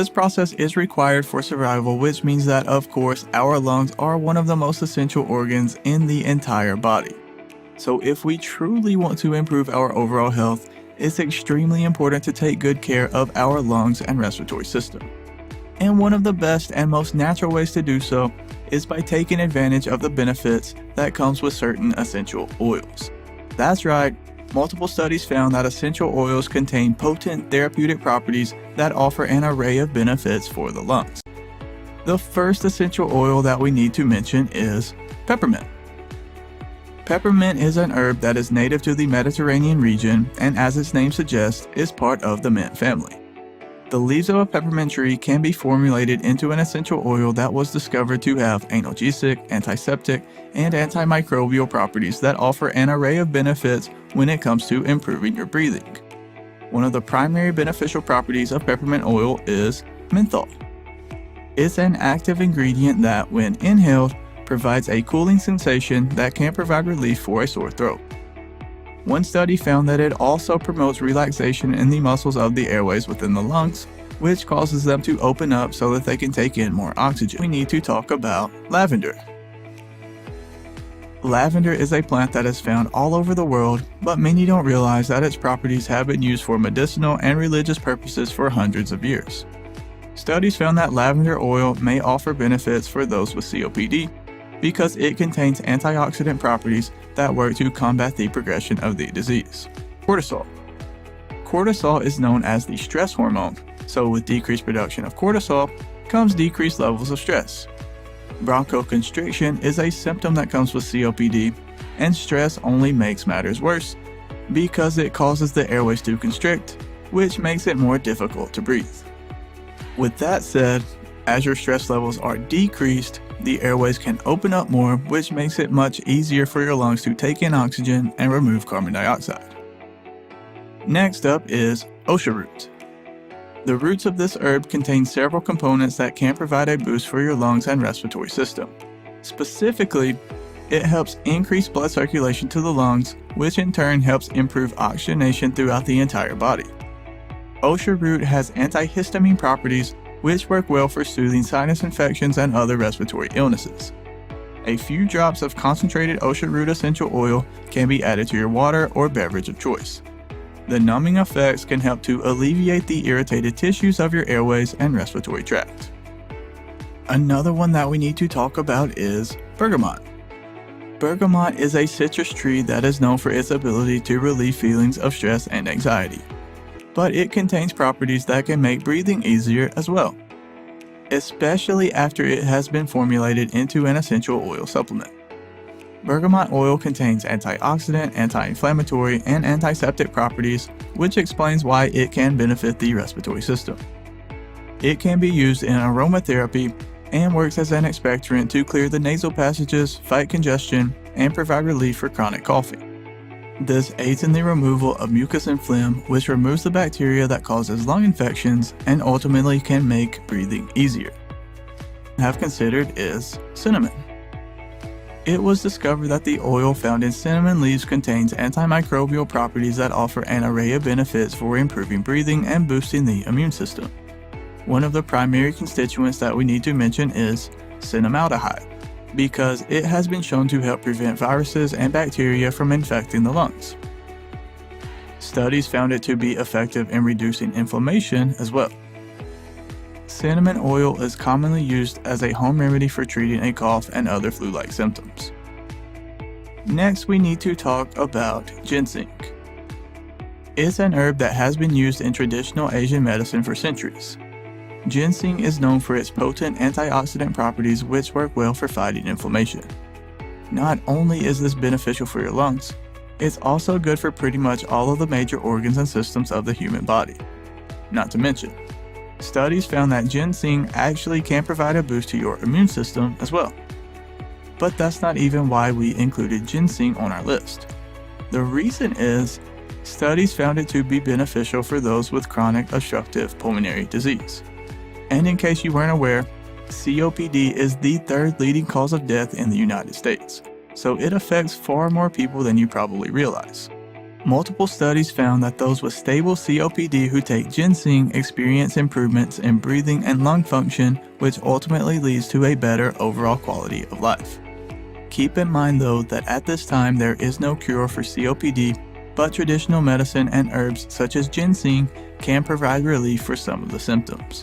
This process is required for survival, which means that, of course, our lungs are one of the most essential organs in the entire body. So if we truly want to improve our overall health, it's extremely important to take good care of our lungs and respiratory system. And one of the best and most natural ways to do so is by taking advantage of the benefits that comes with certain essential oils. That's right, multiple studies found that essential oils contain potent therapeutic properties that offer an array of benefits for the lungs. The first essential oil that we need to mention is peppermint. Peppermint is an herb that is native to the Mediterranean region and, as its name suggests, is part of the mint family. The leaves of a peppermint tree can be formulated into an essential oil that was discovered to have analgesic, antiseptic, and antimicrobial properties that offer an array of benefits when it comes to improving your breathing. One of the primary beneficial properties of peppermint oil is menthol. It's an active ingredient that, when inhaled, provides a cooling sensation that can provide relief for a sore throat. One study found that it also promotes relaxation in the muscles of the airways within the lungs, which causes them to open up so that they can take in more oxygen. We need to talk about lavender. Lavender is a plant that is found all over the world, but many don't realize that its properties have been used for medicinal and religious purposes for hundreds of years. Studies found that lavender oil may offer benefits for those with COPD because it contains antioxidant properties that work to combat the progression of the disease. Cortisol. Cortisol is known as the stress hormone, so with decreased production of cortisol comes decreased levels of stress. Bronchoconstriction is a symptom that comes with COPD, and stress only makes matters worse because it causes the airways to constrict, which makes it more difficult to breathe. With that said, as your stress levels are decreased, the airways can open up more, which makes it much easier for your lungs to take in oxygen and remove carbon dioxide. Next up is Osha Root. The roots of this herb contain several components that can provide a boost for your lungs and respiratory system. Specifically, it helps increase blood circulation to the lungs, which in turn helps improve oxygenation throughout the entire body. Osha Root has antihistamine properties which work well for soothing sinus infections and other respiratory illnesses. A few drops of concentrated Osha Root essential oil can be added to your water or beverage of choice. The numbing effects can help to alleviate the irritated tissues of your airways and respiratory tract. Another one that we need to talk about is bergamot. Bergamot is a citrus tree that is known for its ability to relieve feelings of stress and anxiety, but it contains properties that can make breathing easier as well, especially after it has been formulated into an essential oil supplement. Bergamot oil contains antioxidant, anti-inflammatory, and antiseptic properties, which explains why it can benefit the respiratory system. It can be used in aromatherapy and works as an expectorant to clear the nasal passages, fight congestion, and provide relief for chronic coughing. This aids in the removal of mucus and phlegm, which removes the bacteria that causes lung infections and ultimately can make breathing easier. Have considered is cinnamon. It was discovered that the oil found in cinnamon leaves contains antimicrobial properties that offer an array of benefits for improving breathing and boosting the immune system. One of the primary constituents that we need to mention is cinnamaldehyde, because it has been shown to help prevent viruses and bacteria from infecting the lungs. Studies found it to be effective in reducing inflammation as well. Cinnamon oil is commonly used as a home remedy for treating a cough and other flu-like symptoms. Next, we need to talk about ginseng. It's an herb that has been used in traditional Asian medicine for centuries. Ginseng is known for its potent antioxidant properties, which work well for fighting inflammation. Not only is this beneficial for your lungs, it's also good for pretty much all of the major organs and systems of the human body. Not to mention, studies found that ginseng actually can provide a boost to your immune system as well. But that's not even why we included ginseng on our list. The reason is, studies found it to be beneficial for those with chronic obstructive pulmonary disease. And in case you weren't aware, COPD is the third leading cause of death in the United States, so it affects far more people than you probably realize. Multiple studies found that those with stable COPD who take ginseng experience improvements in breathing and lung function, which ultimately leads to a better overall quality of life. Keep in mind though that at this time there is no cure for COPD, but traditional medicine and herbs such as ginseng can provide relief for some of the symptoms.